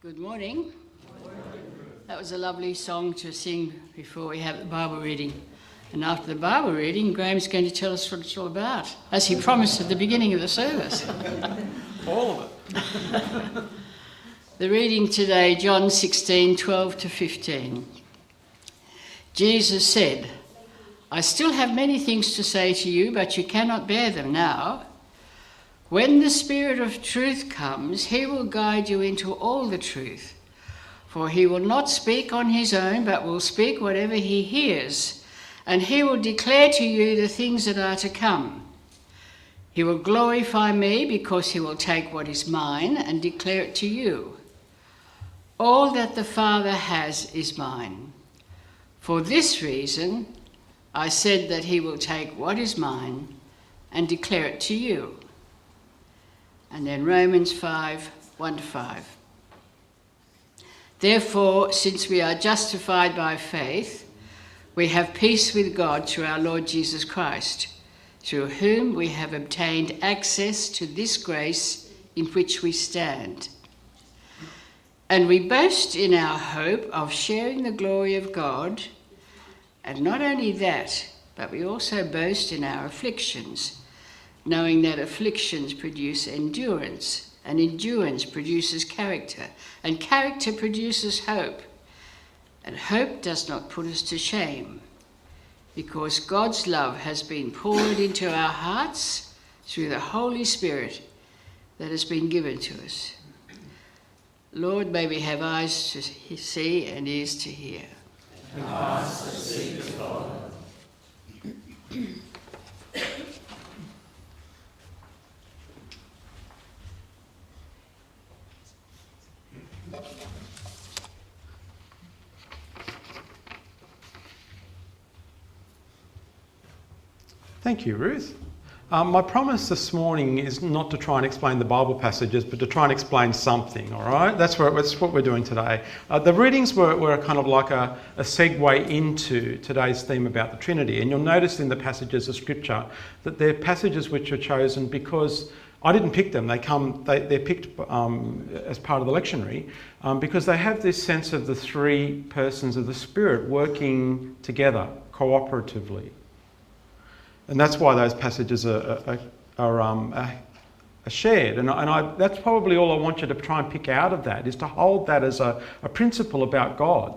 Good morning. That was a lovely song to sing before we have the Bible reading. And after the Bible reading, Graham's going to tell us what it's all about, as he promised at the beginning of the service. All of it. The reading today, John 16:12 to 15. Jesus said, "I still have many things to say to you, but you cannot bear them now. When the Spirit of truth comes, he will guide you into all the truth. For he will not speak on his own, but will speak whatever he hears, and he will declare to you the things that are to come. He will glorify me because he will take what is mine and declare it to you. All that the Father has is mine. For this reason, I said that he will take what is mine and declare it to you." And then Romans 5:1 to 5. "Therefore, since we are justified by faith, we have peace with God through our Lord Jesus Christ, through whom we have obtained access to this grace in which we stand. And we boast in our hope of sharing the glory of God. And not only that, but we also boast in our afflictions, knowing that afflictions produce endurance, and endurance produces character, and character produces hope. And hope does not put us to shame, because God's love has been poured into our hearts through the Holy Spirit that has been given to us. Lord, may we have eyes to see and ears to hear." And hearts that seek the Father. Thank you, Ruth. My promise this morning is not to try and explain the Bible passages, but to try and explain something, all right? That's what we're doing today. The readings were kind of like a segue into today's theme about the Trinity. And you'll notice in the passages of Scripture that they're passages which are chosen because I didn't pick them. They're picked as part of the lectionary because they have this sense of the three persons of the Spirit working together cooperatively. And that's why those passages are shared. And that's probably all I want you to try and pick out of that, is to hold that as a principle about God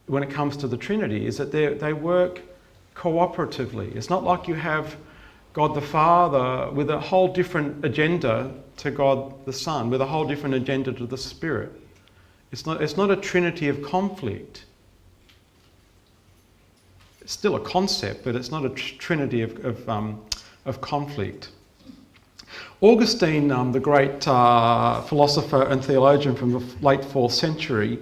when it comes to the Trinity, is that they work cooperatively. It's not like you have God the Father with a whole different agenda to God the Son, with a whole different agenda to the Spirit. It's not a trinity of conflict. It's still a concept, but it's not a trinity of conflict. Augustine, the great philosopher and theologian from the late 4th century,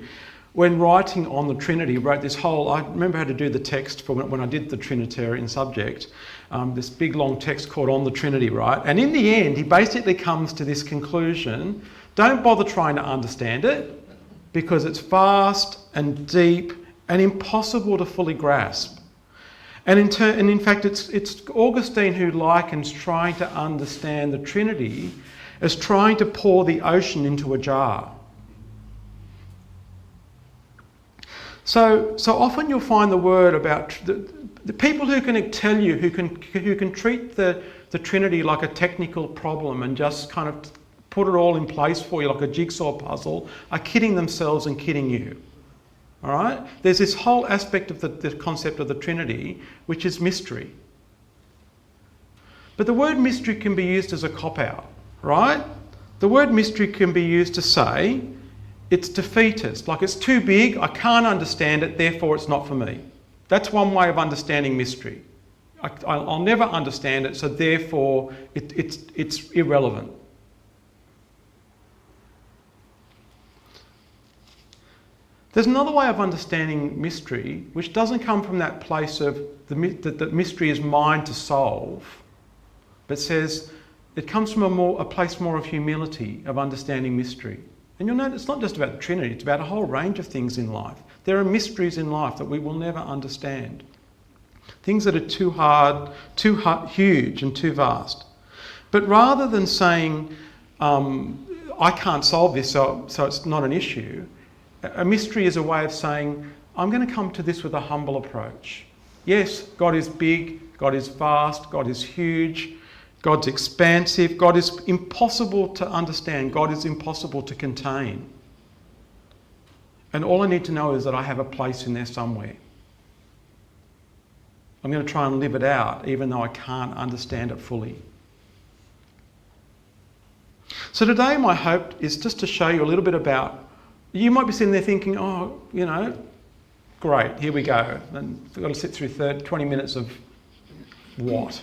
when writing on the Trinity, wrote this whole... I remember how to do the text for when I did the Trinitarian subject, this big long text called On the Trinity, right? And in the end, he basically comes to this conclusion: don't bother trying to understand it, because it's vast and deep and impossible to fully grasp. And in fact, it's Augustine who likens trying to understand the Trinity as trying to pour the ocean into a jar. So often you'll find the word about the people who can tell you, who can treat the Trinity like a technical problem and just kind of put it all in place for you like a jigsaw puzzle, are kidding themselves and kidding you. All right? There's this whole aspect of the concept of the Trinity, which is mystery. But the word mystery can be used as a cop-out, right? The word mystery can be used to say it's defeatist, like it's too big, I can't understand it, therefore it's not for me. That's one way of understanding mystery. I'll never understand it, so therefore it's irrelevant. There's another way of understanding mystery which doesn't come from that place of that mystery is mine to solve, but says it comes from a place more of humility, of understanding mystery. And you'll notice it's not just about the Trinity, it's about a whole range of things in life. There are mysteries in life that we will never understand. Things that are too hard, huge and too vast. But rather than saying, I can't solve this, so it's not an issue. A mystery is a way of saying, I'm going to come to this with a humble approach. Yes, God is big, God is vast, God is huge, God's expansive, God is impossible to understand, God is impossible to contain. And all I need to know is that I have a place in there somewhere. I'm going to try and live it out, even though I can't understand it fully. So today my hope is just to show you a little bit about, you might be sitting there thinking, oh, you know, great, here we go. And we've got to sit through 20 minutes of what?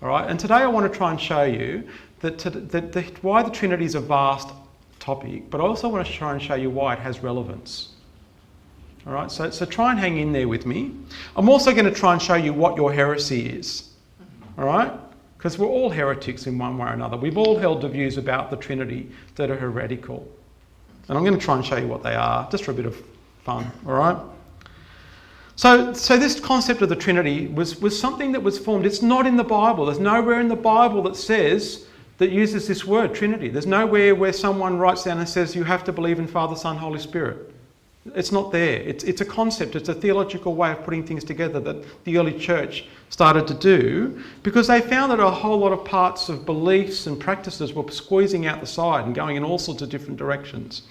All right, and today I want to try and show you that why the Trinity is a vast topic, but I also want to try and show you why it has relevance. All right, so try and hang in there with me. I'm also going to try and show you what your heresy is. All right? Because we're all heretics in one way or another. We've all held to views about the Trinity that are heretical. And I'm going to try and show you what they are, just for a bit of fun. All right? So this concept of the Trinity was something that was formed. It's not in the Bible. There's nowhere in the Bible that uses this word, Trinity. There's nowhere where someone writes down and says you have to believe in Father, Son, Holy Spirit. It's not there. It's a concept. It's a theological way of putting things together that the early church started to do because they found that a whole lot of parts of beliefs and practices were squeezing out the side and going in all sorts of different directions.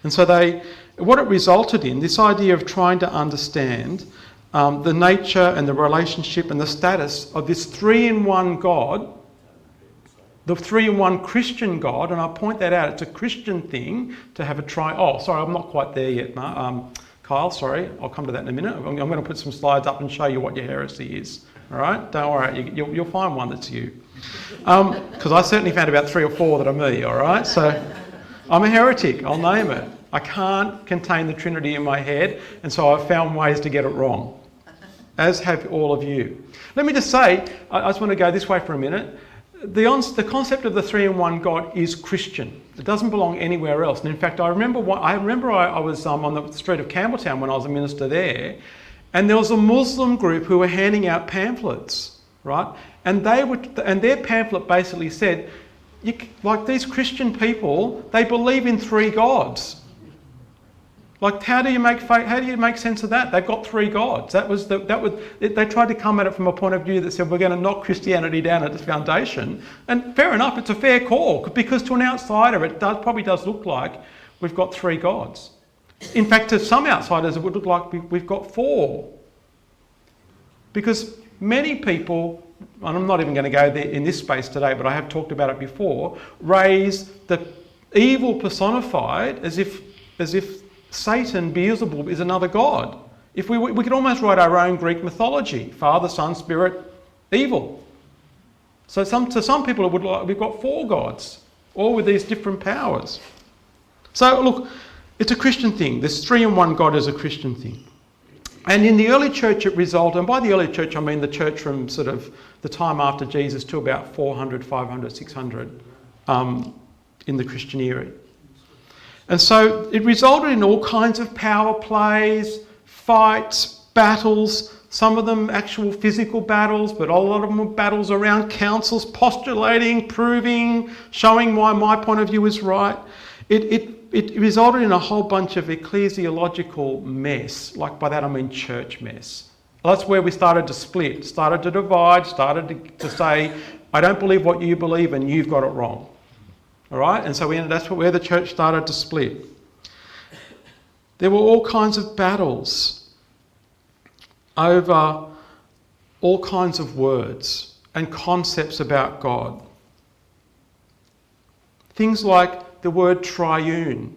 And so what it resulted in, this idea of trying to understand the nature and the relationship and the status of this three-in-one God, the three-in-one Christian God, and I'll point that out, it's a Christian thing to have I'm not quite there yet, Kyle, sorry, I'll come to that in a minute. I'm going to put some slides up and show you what your heresy is, all right? Don't worry, you'll find one that's you. Because I certainly found about 3 or 4 that are me, all right? So I'm a heretic, I'll name it. I can't contain the Trinity in my head, and so I've found ways to get it wrong, as have all of you. Let me just say, I just want to go this way for a minute. The concept of the three-in-one God is Christian. It doesn't belong anywhere else. And in fact, I remember I was on the street of Campbelltown when I was a minister there, and there was a Muslim group who were handing out pamphlets, right? And their pamphlet basically said, like these Christian people, they believe in 3 gods. Like, how do you make sense of that? They've got 3 gods. They tried to come at it from a point of view that said we're going to knock Christianity down at its foundation. And fair enough, it's a fair call because to an outsider it probably does look like we've got 3 gods. In fact, to some outsiders it would look like we've got 4. Because many people, and I'm not even going to go there in this space today, but I have talked about it before, raise the evil personified as if Satan, Beelzebub, is another god. If we could almost write our own Greek mythology: Father, Son, Spirit, evil. So to some people it would like we've got 4 gods, all with these different powers. So look, it's a Christian thing. This three-in-one God is a Christian thing. And in the early church it resulted, and by the early church I mean the church from sort of the time after Jesus to about 400, 500, 600 in the Christian era. And so it resulted in all kinds of power plays, fights, battles, some of them actual physical battles, but a lot of them were battles around councils, postulating, proving, showing why my point of view is right. It resulted in a whole bunch of ecclesiological mess, like by that I mean church mess. That's where we started to split, started to divide, started to say, I don't believe what you believe and you've got it wrong. All right, and so that's where the church started to split. There were all kinds of battles over all kinds of words and concepts about God. Things like the word triune,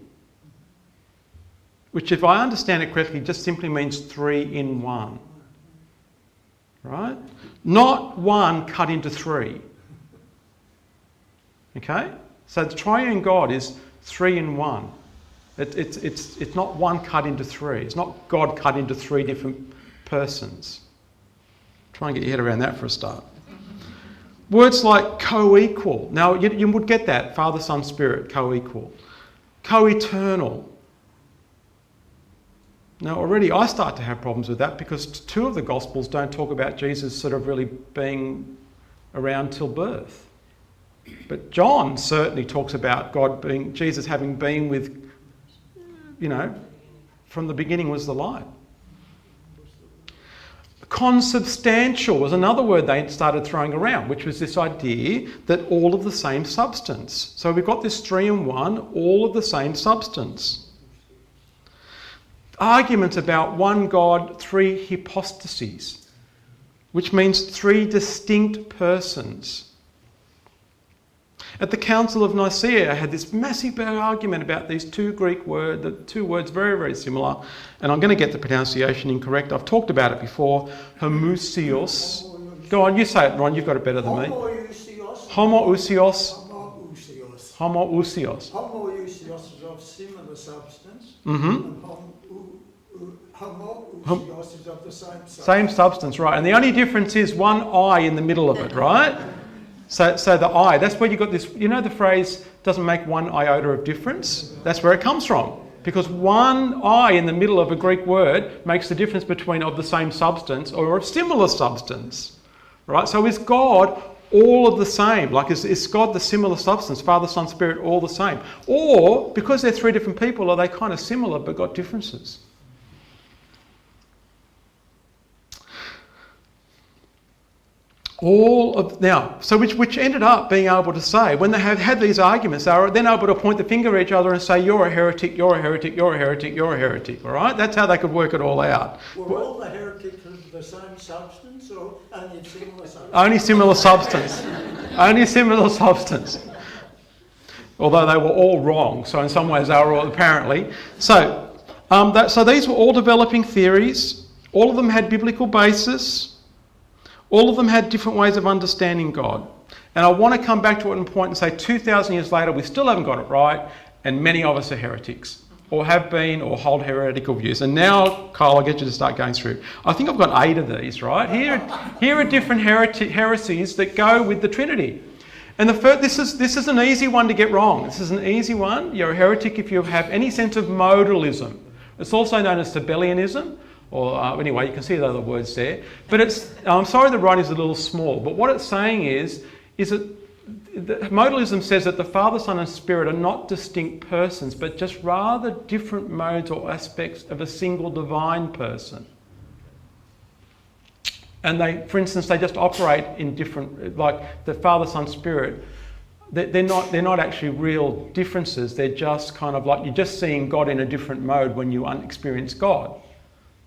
which if I understand it correctly just simply means 3 in 1. Right? Not 1 cut into 3. Okay? So the triune God is 3 in 1. It's not 1 cut into 3. It's not God cut into 3 different persons. Try and get your head around that for a start. Words like co-equal. Now you would get that. Father, Son, Spirit, co-equal. Co-eternal. Now already I start to have problems with that because 2 of the Gospels don't talk about Jesus sort of really being around till birth. But John certainly talks about Jesus having been with, from the beginning was the light. Consubstantial was another word they started throwing around, which was this idea that all of the same substance. So we've got this 3 in 1, all of the same substance. Arguments about one God, 3 hypostases, which means 3 distinct persons. At the Council of Nicaea, I had this massive argument about these 2 Greek words, the 2 words very, very similar, and I'm going to get the pronunciation incorrect. I've talked about it before. Homoousios. Go on, you say it, Ron, you've got it better than me. Homoousios. Homoousios. Homoousios is of similar substance. Mm-hmm. Homoousios is of the same substance. Same substance, right. And the only difference is one I in the middle of it, right? So the I, that's where you got this, the phrase doesn't make one iota of difference? That's where it comes from. Because one I in the middle of a Greek word makes the difference between of the same substance or of similar substance. Right? So is God all of the same? Like is God the similar substance? Father, Son, Spirit, all the same? Or, because they're 3 different people, are they kind of similar but got differences? Which ended up being able to say, when they have had these arguments, they were then able to point the finger at each other and say, you're a heretic, you're a heretic, you're a heretic, you're a heretic, all right? That's how they could work it all out. Were all the heretics of the same substance or only similar substance? Only similar substance. Only similar substance. Although they were all wrong, so in some ways they were all, apparently. So these were all developing theories. All of them had biblical basis. All of them had different ways of understanding God. And I want to come back to it and point and say 2,000 years later, we still haven't got it right, and many of us are heretics, or have been, or hold heretical views. And now, Kyle, I'll get you to start going through. I think I've got 8 of these, right? Here are different heresies that go with the Trinity. And this is an easy one to get wrong. This is an easy one. You're a heretic if you have any sense of modalism. It's also known as Sabellianism. Or anyway, you can see the other words there. But I'm sorry the writing is a little small, but what it's saying is that modalism says that the Father, Son and Spirit are not distinct persons, but just rather different modes or aspects of a single divine person. And for instance, they just operate in different, like the Father, Son, Spirit, they're not actually real differences. They're just kind of like, you're just seeing God in a different mode when you experience God.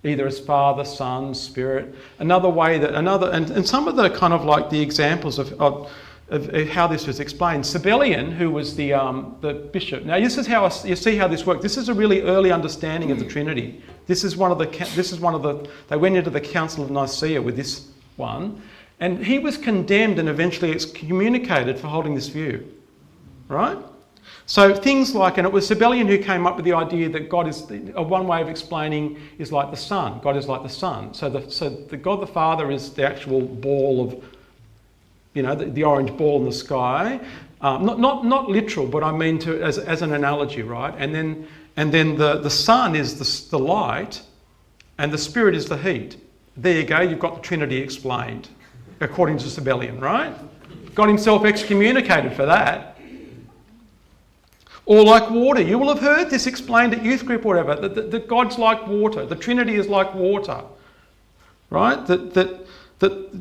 Either as Father, Son, Spirit. Another way and some of the kind of like the examples of how this was explained. Sabellian, who was the bishop. Now this is how you see how this worked. This is a really early understanding of the Trinity. They went into the Council of Nicaea with this one, and he was condemned and eventually excommunicated for holding this view. Right? So things like, and it was Sabellian who came up with the idea that God is, one way of explaining is like the sun. God is like the sun. So the God the Father is the actual ball of, the orange ball in the sky. Not literal, but I mean as an analogy, right? And then the sun is the light, and the Spirit is the heat. There you go. You've got the Trinity explained, according to Sabellian, right? Got himself excommunicated for that. Or like water. You will have heard this explained at youth group or whatever, that God's like water. The Trinity is like water, right? That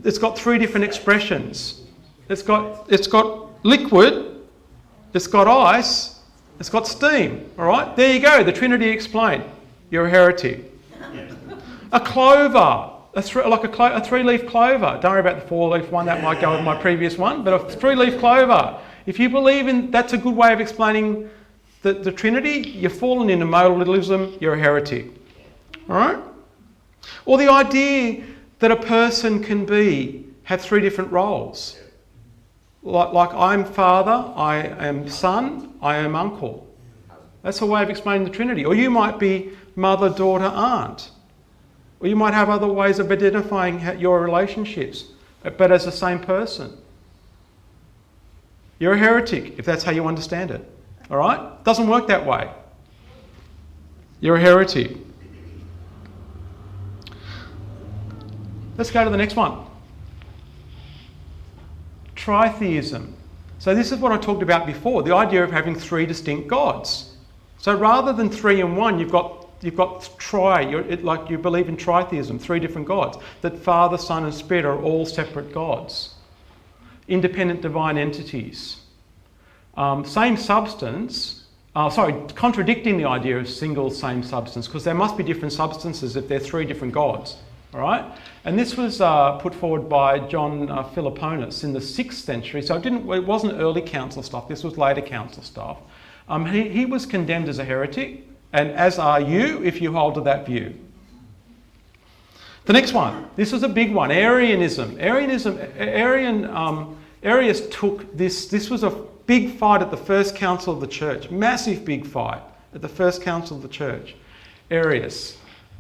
it's got 3 different expressions. It's got liquid, it's got ice, it's got steam, all right? There you go, the Trinity explained. You're a heretic. A clover, a 3-leaf clover. Don't worry about the 4-leaf one, that might go with my previous one, but a 3-leaf clover. If you believe in, that's a good way of explaining the Trinity, you've fallen into modalism, you're a heretic. All right? Or the idea that a person can have 3 different roles. Like I'm father, I am son, I am uncle. That's a way of explaining the Trinity. Or you might be mother, daughter, aunt. Or you might have other ways of identifying your relationships, but as the same person. You're a heretic, if that's how you understand it. All right? Doesn't work that way. You're a heretic. Let's go to the next one. Tritheism. So this is what I talked about before, the idea of having three distinct gods. So rather than three in one, you've got like you believe in tritheism, three different gods, that Father, Son and Spirit are all separate gods, independent divine entities. Same substance, contradicting the idea of single same substance, because there must be different substances if they're three different gods. All right? And this was put forward by John Philoponus in the 6th century, so it wasn't early council stuff, this was later council stuff. He was condemned as a heretic, and as are you if you hold to that view. The next one, this was a big one, Arianism. Arius took this was a big fight at the first council of the church, massive big fight at the first council of the church, Arius.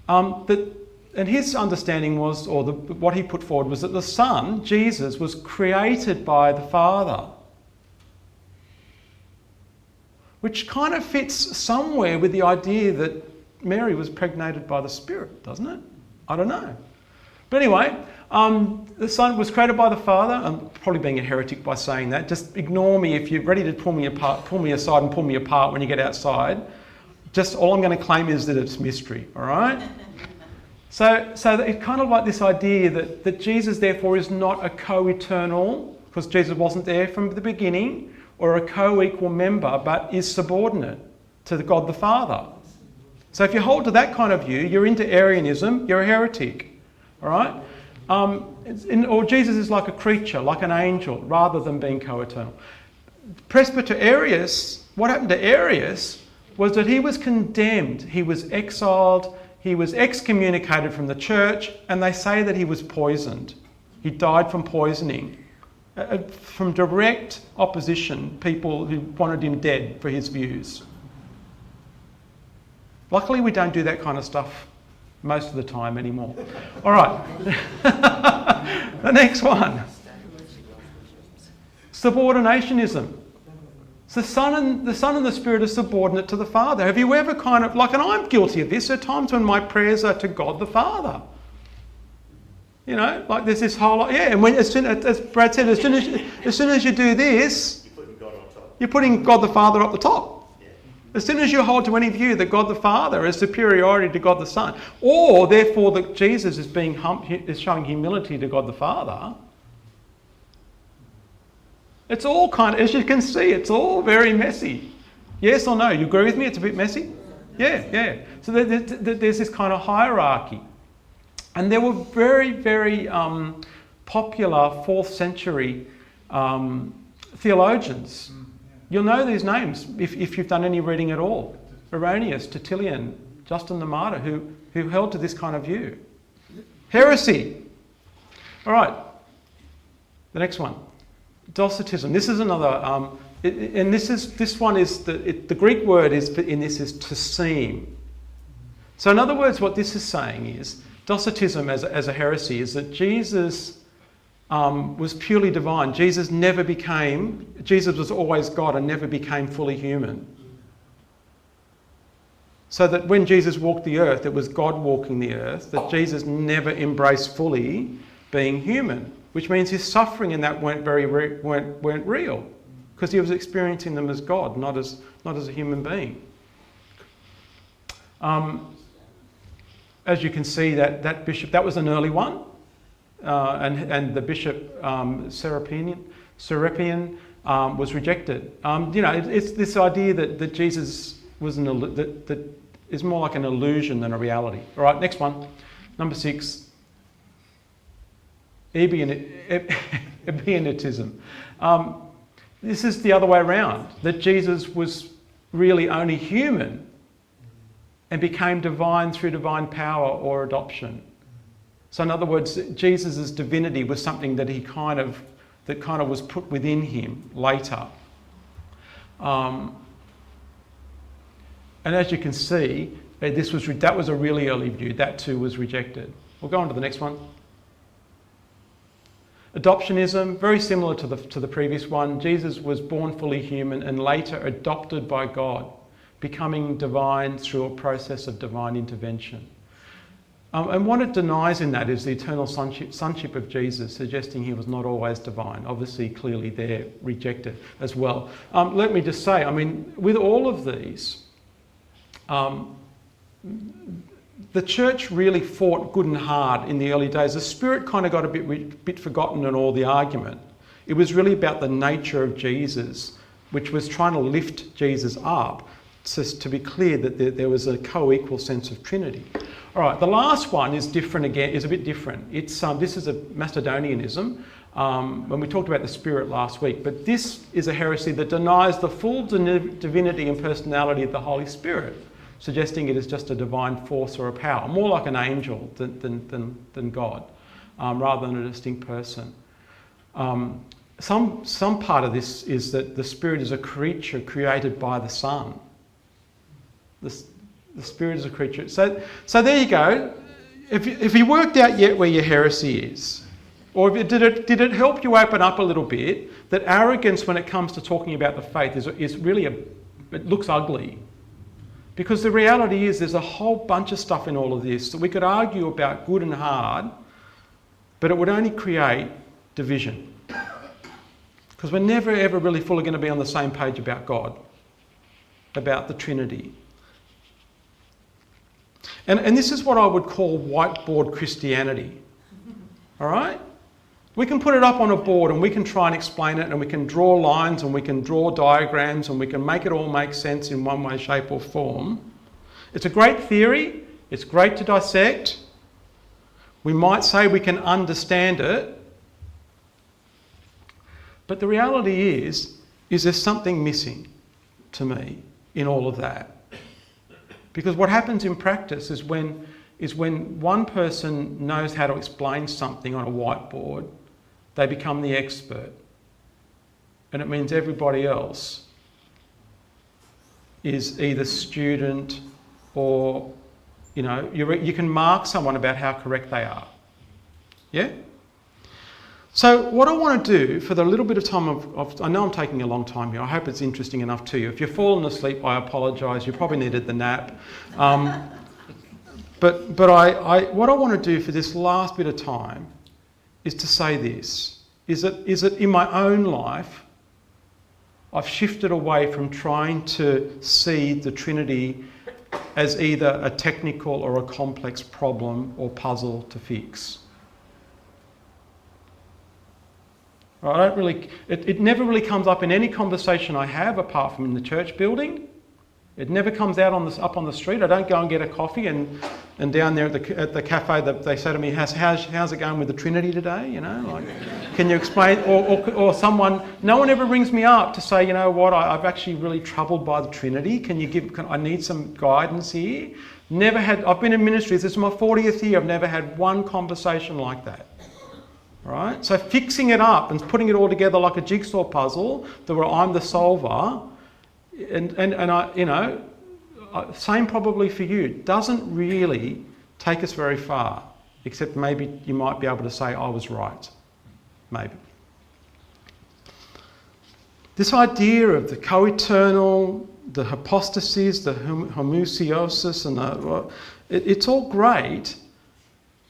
And his understanding was, what he put forward was that the Son, Jesus, was created by the Father. Which kind of fits somewhere with the idea that Mary was pregnated by the Spirit, doesn't it? I don't know. But anyway, the Son was created by the Father. I'm probably being a heretic by saying that. Just ignore me if you're ready to pull me aside and pull me apart when you get outside. Just all I'm going to claim is that it's mystery, all right? So it's kind of like this idea that Jesus, therefore, is not a co-eternal, because Jesus wasn't there from the beginning, or a co-equal member, but is subordinate to God the Father. So if you hold to that kind of view, you're into Arianism, you're a heretic, all right? Or Jesus is like a creature, like an angel, rather than being co-eternal. Arius, what happened to Arius was that he was condemned, he was exiled, he was excommunicated from the church, and they say that he was poisoned. He died from poisoning, from direct opposition, people who wanted him dead for his views. Luckily, we don't do that kind of stuff most of the time anymore. All right, the next one. Subordinationism. So the Son and the Spirit are subordinate to the Father. Have you ever and I'm guilty of this, there are times when my prayers are to God the Father. You know, like there's this whole, and as Brad said, as soon as you do this, you're putting God the Father up the top. Yeah. As soon as you hold to any view that God the Father is superiority to God the Son, or therefore that Jesus is showing humility to God the Father, it's all as you can see, it's all very messy. Yes or no? You agree with me? It's a bit messy? Yeah. So there's this kind of hierarchy. And there were very, very popular 4th century theologians. You'll know these names if you've done any reading at all. Irenaeus, Tertullian, Justin the Martyr, who held to this kind of view. Heresy. All right. The next one. Docetism. This is another, the Greek word in this is to seem. So in other words, what this is saying is, Docetism as a heresy is that Jesus was purely divine. Jesus was always God and never became fully human. So that when Jesus walked the earth, it was God walking the earth, that Jesus never embraced fully being human, which means his suffering in that weren't real, because he was experiencing them as God, not as a human being. As you can see, that bishop, that was an early one, and the bishop Serapion was rejected. It's this idea that Jesus was that is more like an illusion than a reality. All right, next one, number 6. Ebionitism. This is the other way around, that Jesus was really only human and became divine through divine power or adoption. So in other words, Jesus' divinity was something that that was put within him later. And as you can see, that was a really early view. That too was rejected. We'll go on to the next one. Adoptionism, very similar to the previous one. Jesus was born fully human and later adopted by God, becoming divine through a process of divine intervention. And what it denies in that is the eternal sonship of Jesus, suggesting he was not always divine. Obviously, clearly they're rejected as well. Let me just say, I mean, with all of these, the church really fought good and hard in the early days. The Spirit kind of got a bit forgotten in all the argument. It was really about the nature of Jesus, which was trying to lift Jesus up, to be clear that there was a co-equal sense of Trinity. All right, the last one is different again. Is a bit different. It's this is a Macedonianism. When we talked about the Spirit last week, but this is a heresy that denies the full divinity and personality of the Holy Spirit, suggesting it is just a divine force or a power, more like an angel than God, rather than a distinct person. Some part of this is that the Spirit is a creature created by the Son. The Spirit is a creature. So there you go. If you worked out yet where your heresy is, or did it help you open up a little bit that arrogance when it comes to talking about the faith is really it looks ugly. Because the reality is there's a whole bunch of stuff in all of this that we could argue about good and hard, but it would only create division. Because we're never ever really fully going to be on the same page about God, about the Trinity. And this is what I would call whiteboard Christianity. All right? We can put it up on a board and we can try and explain it and we can draw lines and we can draw diagrams and we can make it all make sense in one way, shape or form. It's a great theory. It's great to dissect. We might say we can understand it. But the reality is there's something missing to me in all of that. Because what happens in practice is when one person knows how to explain something on a whiteboard, they become the expert. And it means everybody else is either student or, you can mark someone about how correct they are. Yeah? So what I want to do for the little bit of time I know I'm taking a long time here. I hope it's interesting enough to you. If you've fallen asleep, I apologise. You probably needed the nap. But what I want to do for this last bit of time is to say this, is that in my own life, I've shifted away from trying to see the Trinity as either a technical or a complex problem or puzzle to fix. It never really comes up in any conversation I have apart from in the church building. It never comes out up on the street. I don't go and get a coffee and down there at the cafe they say to me, how's it going with the Trinity today? Can you explain? Or someone, no one ever rings me up to say, I've actually really troubled by the Trinity. I need some guidance here. I've been in ministry, this is my 40th year, I've never had one conversation like that. Right? So fixing it up and putting it all together like a jigsaw puzzle, where I'm the solver, and I, same probably for you, doesn't really take us very far, except maybe you might be able to say, I was right. Maybe. This idea of the co-eternal, the hypostases, the homoousiosis, and it's all great.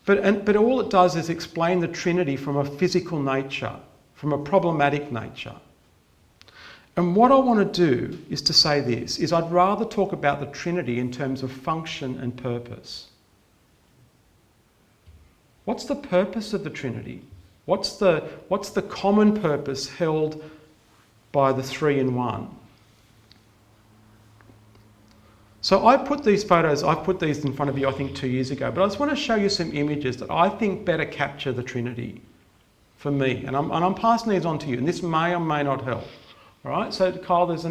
But all it does is explain the Trinity from a physical nature, from a problematic nature. And what I want to do is to say this, is I'd rather talk about the Trinity in terms of function and purpose. What's the purpose of the Trinity? What's the common purpose held by the three in one? So I've put these in front of you, I think 2 years ago, but I just want to show you some images that I think better capture the Trinity for me. And I'm passing these on to you, and this may or may not help. All right, so Kyle, there's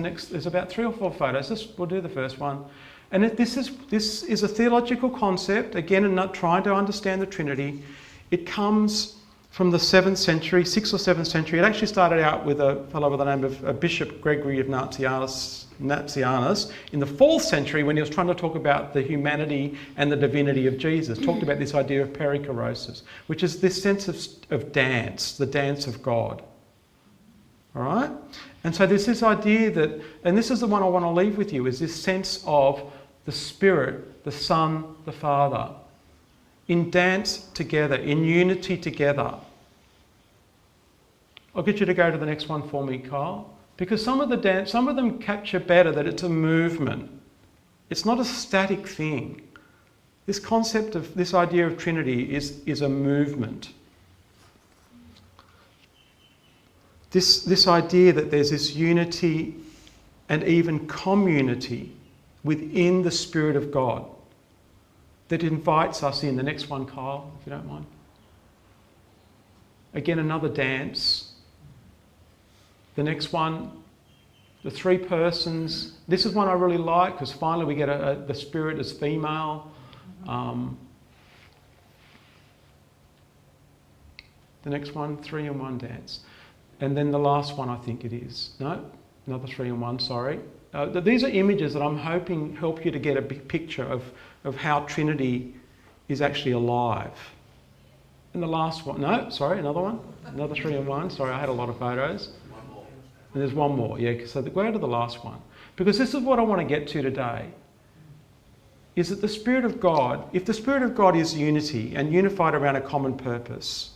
about 3 or 4 photos. We'll do the first one. And this is a theological concept, again, and not trying to understand the Trinity. It comes from the 7th century, 6th or 7th century. It actually started out with a fellow by the name of Bishop Gregory of Nazianzus in the 4th century, when he was trying to talk about the humanity and the divinity of Jesus. Talked about this idea of perikorosis, which is this sense of dance, the dance of God. All right? And so there's this idea that, and this is the one I want to leave with you, is this sense of the Spirit, the Son, the Father. in dance together, in unity together. I'll get you to go to the next one for me, Kyle. Because some of them capture better that it's a movement. It's not a static thing. This concept of, this idea of Trinity is a movement. This idea that there's this unity and even community within the Spirit of God that invites us in. The next one, Kyle, if you don't mind. Again, another dance. The next one, the three persons. This is one I really like because finally we get the Spirit as female. The next one, 3-in-1 dance. And then the last one, I think it is. No, another 3-in-1, sorry. These are images that I'm hoping help you to get a big picture of how Trinity is actually alive. And the last one, no, sorry, another one. Another 3-in-1. Sorry, I had a lot of photos. One more. And there's one more, yeah. So go to the last one. Because this is what I want to get to today. Is that the Spirit of God, if the Spirit of God is unity and unified around a common purpose,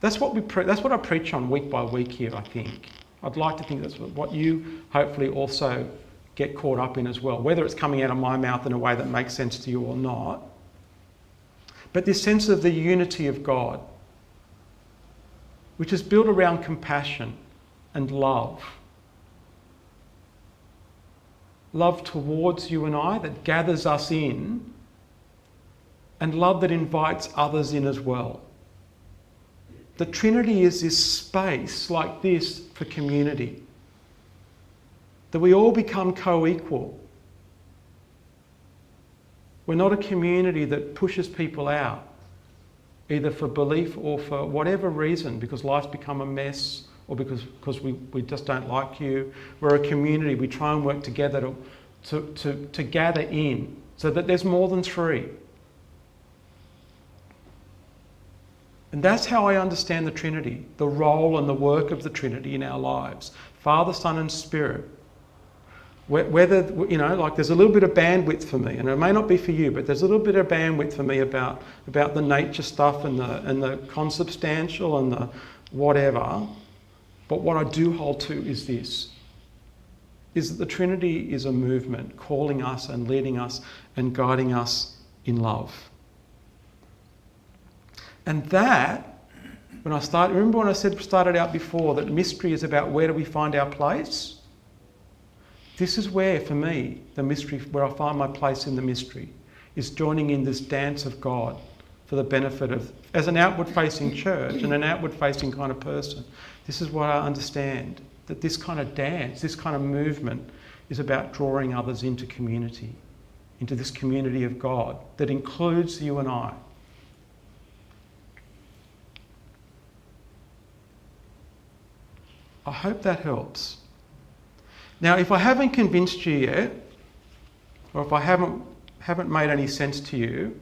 that's what I preach on week by week here, I think. I'd like to think that's what you hopefully also get caught up in as well, whether it's coming out of my mouth in a way that makes sense to you or not. But this sense of the unity of God, which is built around compassion and love. Love towards you and I that gathers us in, and love that invites others in as well. The Trinity is this space like this for community. That we all become co-equal. We're not a community that pushes people out, either for belief or for whatever reason, because life's become a mess or because we just don't like you. We're a community. We try and work together to gather in so that there's more than three. And that's how I understand the Trinity, the role and the work of the Trinity in our lives. Father, Son and Spirit. Whether, like there's a little bit of bandwidth for me, and it may not be for you, but there's a little bit of bandwidth for me about the nature stuff and the consubstantial and the whatever. But what I do hold to is this, is that the Trinity is a movement calling us and leading us and guiding us in love. And that, remember when I started out before that mystery is about where do we find our place? This is where, for me, the mystery, where I find my place in the mystery, is joining in this dance of God for the benefit of, as an outward-facing church and an outward-facing kind of person. This is what I understand, that this kind of dance, this kind of movement is about drawing others into community, into this community of God that includes you and I. I hope that helps. Now, if I haven't convinced you yet, or if I haven't made any sense to you,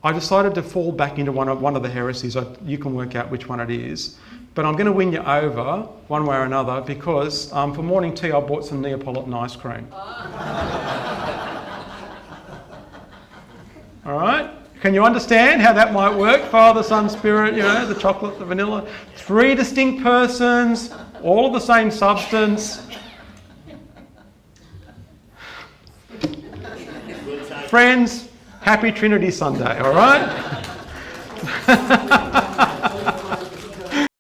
I decided to fall back into one of the heresies. You can work out which one it is. But I'm going to win you over one way or another because for morning tea I bought some Neapolitan ice cream. All right? Can you understand how that might work? Father, Son, Spirit, the chocolate, the vanilla. 3 distinct persons, all of the same substance. Friends, happy Trinity Sunday, all right?